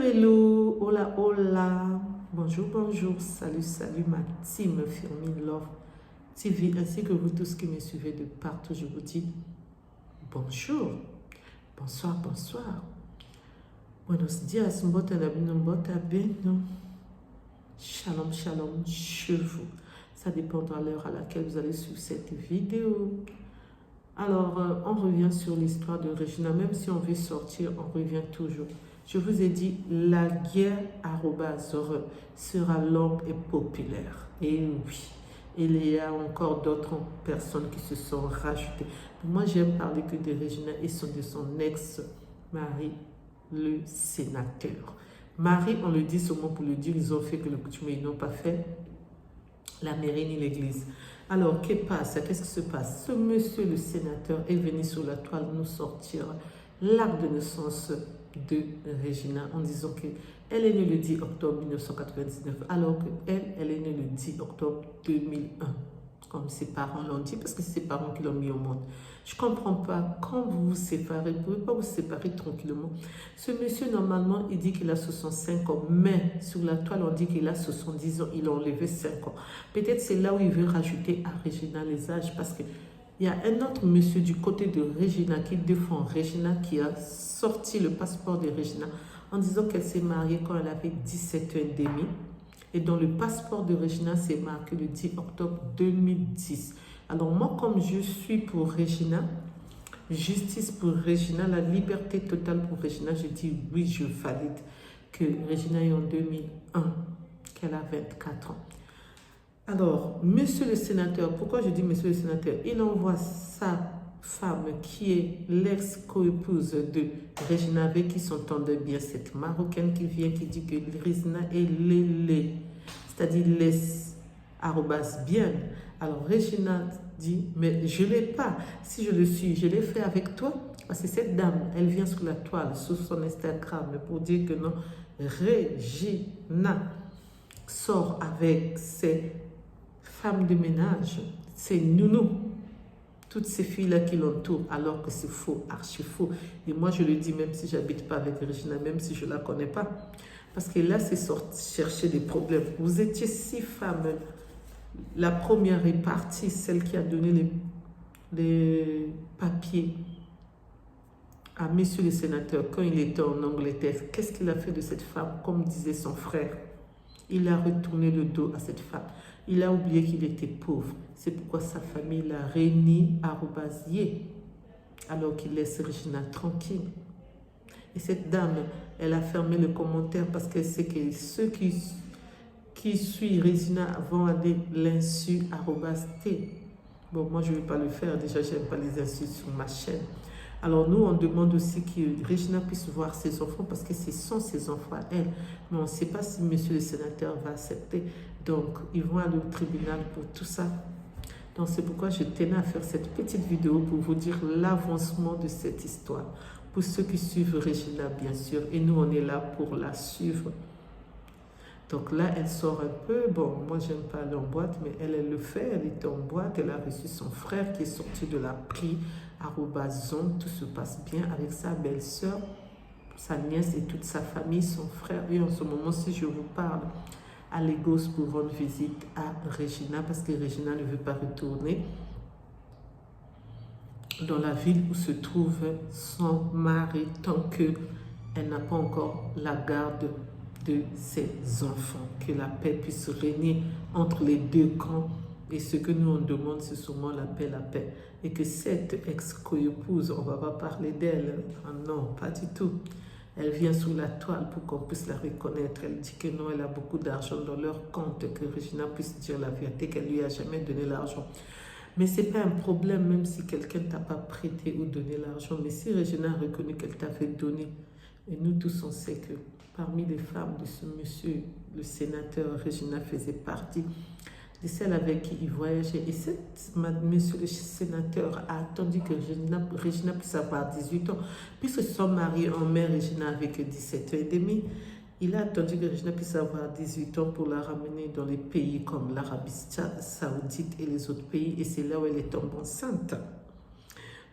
hello, hola, hola. Bonjour, bonjour, salut, salut ma team Firmin Love TV, ainsi que vous tous qui me suivez de partout. Je vous dis bonjour, bonsoir, bonsoir. Buenos dias, mbota na bino, mbota beno. Shalom, shalom, chez vous. Ça dépendra de l'heure à laquelle vous allez suivre cette vidéo. Alors, on revient sur l'histoire de Regina. Même si on veut sortir, on revient toujours. Je vous ai dit, la guerre @ sera longue et populaire. Et oui, il y a encore d'autres personnes qui se sont rajoutées. Moi, j'aime parler que de Regina et de son ex-mari, le sénateur. Mari, on le dit seulement pour le dire, ils ont fait que le coutume, ils n'ont pas fait la mairie ni l'église. Alors, qu'est-ce qui se passe? Ce monsieur, le sénateur, est venu sur la toile nous sortir l'acte de naissance de Regina en disant qu'elle est née le 10 octobre 1999, alors qu'elle est née le 10 octobre 2001, comme ses parents l'ont dit, parce que c'est ses parents qui l'ont mis au monde. Je ne comprends pas, quand vous vous séparez, vous ne pouvez pas vous séparer tranquillement. Ce monsieur, normalement, il dit qu'il a 65 ans, mais sur la toile, on dit qu'il a 70 ans, il a enlevé 5 ans. Peut-être c'est là où il veut rajouter à Regina les âges, parce que il y a un autre monsieur du côté de Regina qui défend Regina, qui a sorti le passeport de Regina en disant qu'elle s'est mariée quand elle avait 17 ans et demi. Et dans le passeport de Regina, c'est marqué le 10 octobre 2010. Alors moi, comme je suis pour Regina, justice pour Regina, la liberté totale pour Regina, je dis oui, je valide que Regina est en 2001, qu'elle a 24 ans. Alors, monsieur le sénateur, pourquoi je dis monsieur le sénateur? Il envoie sa femme qui est l'ex-coépouse de Regina, avec qui s'entendait bien, cette Marocaine qui vient, qui dit que Regina est lélé, c'est-à-dire laisse, arrobas bien. Alors, Regina dit, mais je ne l'ai pas. Si je le suis, je l'ai fait avec toi. Parce que cette dame, elle vient sur la toile, sur son Instagram, pour dire que non, Regina sort avec ses femmes de ménage, c'est nounou, toutes ces filles-là qui l'entourent, alors que c'est faux, archi faux. Et moi, je le dis, même si je n'habite pas avec Regina, même si je ne la connais pas, parce que là, c'est chercher des problèmes. Vous étiez 6 femmes. La première est partie, celle qui a donné les papiers à monsieur le sénateur quand il était en Angleterre. Qu'est-ce qu'il a fait de cette femme? Comme disait son frère, il a retourné le dos à cette femme. Il a oublié qu'il était pauvre. C'est pourquoi sa famille l'a réuni à Roubazier, alors qu'il laisse Regina tranquille. Et cette dame, elle a fermé le commentaire parce qu'elle sait que ceux qui suivent Regina vont aller l'insu à Roubazier. Bon, moi, je ne vais pas le faire. Déjà, je n'aime pas les insultes sur ma chaîne. Alors nous, on demande aussi que Regina puisse voir ses enfants parce que ce sont ses enfants à elle. Mais on ne sait pas si monsieur le sénateur va accepter. Donc, ils vont aller au tribunal pour tout ça. Donc, c'est pourquoi je tenais à faire cette petite vidéo pour vous dire l'avancement de cette histoire. Pour ceux qui suivent Regina, bien sûr. Et nous, on est là pour la suivre. Donc là, elle sort un peu. Bon, moi, j'aime pas aller en boîte, mais elle le fait. Elle était en boîte. Elle a reçu son frère qui est sorti de la prix à Robazon. Tout se passe bien avec sa belle-sœur, sa nièce et toute sa famille, son frère. Et en ce moment, si je vous parle, à Lagos pour rendre visite à Regina, parce que Regina ne veut pas retourner dans la ville où se trouve son mari tant qu'elle n'a pas encore la garde de ses enfants, que la paix puisse régner entre les deux camps. Et ce que nous on demande, c'est seulement la paix. Et que cette ex-coépouse, on ne va pas parler d'elle. Ah non, pas du tout. Elle vient sous la toile pour qu'on puisse la reconnaître. Elle dit que non, elle a beaucoup d'argent dans leur compte, que Regina puisse dire la vérité, qu'elle ne lui a jamais donné l'argent. Mais ce n'est pas un problème, même si quelqu'un ne t'a pas prêté ou donné l'argent. Mais si Regina a reconnu qu'elle t'avait donné, et nous tous on sait que parmi les femmes de ce monsieur, le sénateur, Regina faisait partie de celles avec qui il voyageait. Et monsieur le sénateur a attendu que Regina puisse avoir 18 ans. Puisque son mari en mai, Regina avait que 17 ans et demi, il a attendu que Regina puisse avoir 18 ans pour la ramener dans les pays comme l'Arabie Saoudite et les autres pays. Et c'est là où elle est tombée enceinte.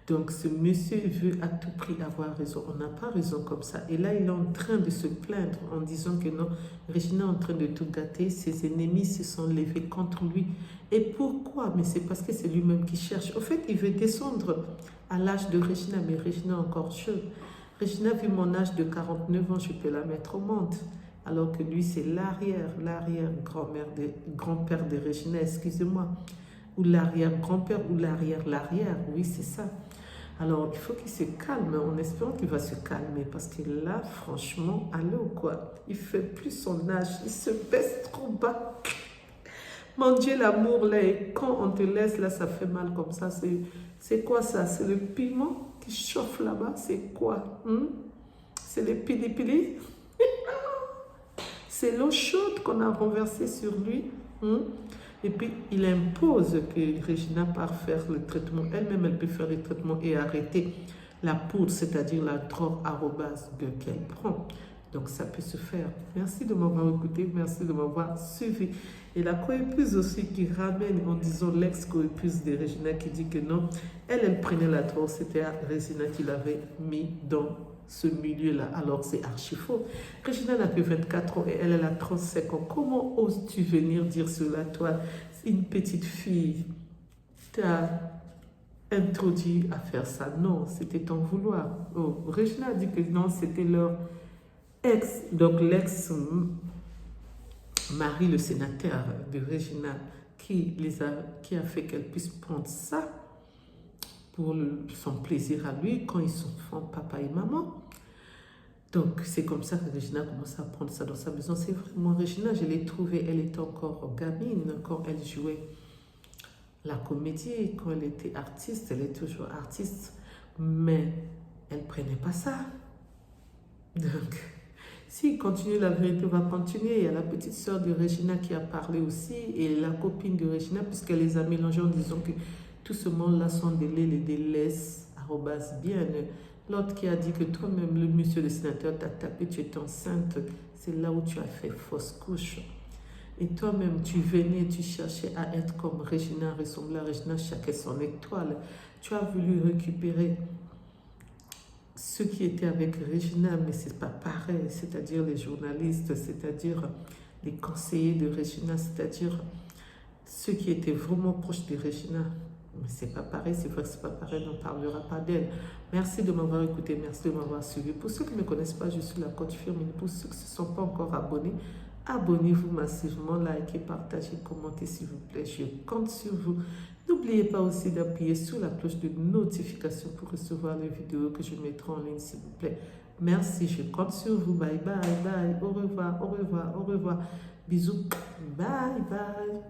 Donc, ce monsieur veut à tout prix avoir raison. On n'a pas raison comme ça. Et là, il est en train de se plaindre en disant que non, Regina est en train de tout gâter. Ses ennemis se sont levés contre lui. Et pourquoi? Mais c'est parce que c'est lui-même qui cherche. Au fait, il veut descendre à l'âge de Regina, mais Regina est encore jeune. Regina, vu mon âge de 49 ans, je peux la mettre au monde. Alors que lui, c'est l'arrière-grand-père de Regina, excusez-moi. Ou l'arrière-grand-père, ou l'arrière-l'arrière. Oui, c'est ça. Alors, il faut qu'il se calme, en espérant qu'il va se calmer, parce que là, franchement, allô, quoi. Il fait plus son âge, il se baisse trop bas. Mon Dieu, l'amour, là, et quand on te laisse, là, ça fait mal comme ça. C'est quoi ça? C'est le piment qui chauffe là-bas? C'est quoi? C'est le pili-pili? C'est l'eau chaude qu'on a renversée sur lui. Et puis, il impose que Regina part faire le traitement. Elle-même, elle peut faire le traitement et arrêter la poudre, c'est-à-dire la drogue arrobase qu'elle prend. Donc, ça peut se faire. Merci de m'avoir écouté. Merci de m'avoir suivi. Et la coépouse aussi qui ramène, en disant l'ex-coépouse de Regina, qui dit que non, elle prenait la drogue. C'était Regina qui l'avait mis dans ce milieu-là. Alors, c'est archi faux. Regina n'a que 24 ans et elle a 35 ans. Comment oses-tu venir dire cela, toi? Une petite fille t'a introduit à faire ça. Non, c'était ton vouloir. Oh, Regina a dit que non, c'était leur ex. Donc, l'ex-mari, le sénateur de Regina, qui a fait qu'elle puisse prendre ça pour son plaisir à lui quand ils sont papa et maman. Donc, c'est comme ça que Regina commence à prendre ça dans sa maison. C'est vraiment Regina, je l'ai trouvée, elle était encore gamine quand elle jouait la comédie, quand elle était artiste, elle est toujours artiste, mais elle ne prenait pas ça. Donc, si continue, la vérité va continuer. Il y a la petite sœur de Regina qui a parlé aussi, et la copine de Regina, puisqu'elle les a mélangés en disant que tout ce monde-là sont des laisses, arrobas bien. L'autre qui a dit que toi-même, le monsieur le sénateur t'a tapé, tu es enceinte, c'est là où tu as fait fausse couche. Et toi-même, tu venais, tu cherchais à être comme Regina, ressembler à Regina, chacun son étoile. Tu as voulu récupérer ceux qui étaient avec Regina, mais c'est pas pareil, c'est-à-dire les journalistes, c'est-à-dire les conseillers de Regina, c'est-à-dire ceux qui étaient vraiment proches de Regina. Mais c'est pas pareil, c'est vrai que c'est pas pareil, on ne parlera pas d'elle. Merci de m'avoir écouté, merci de m'avoir suivi. Pour ceux qui ne me connaissent pas, je suis la coach Firmine. Pour ceux qui ne se sont pas encore abonnés, abonnez-vous massivement, likez, partagez, commentez s'il vous plaît. Je compte sur vous. N'oubliez pas aussi d'appuyer sur la cloche de notification pour recevoir les vidéos que je mettrai en ligne, s'il vous plaît. Merci, je compte sur vous. Bye, bye, bye. Au revoir, au revoir, au revoir. Bisous. Bye, bye.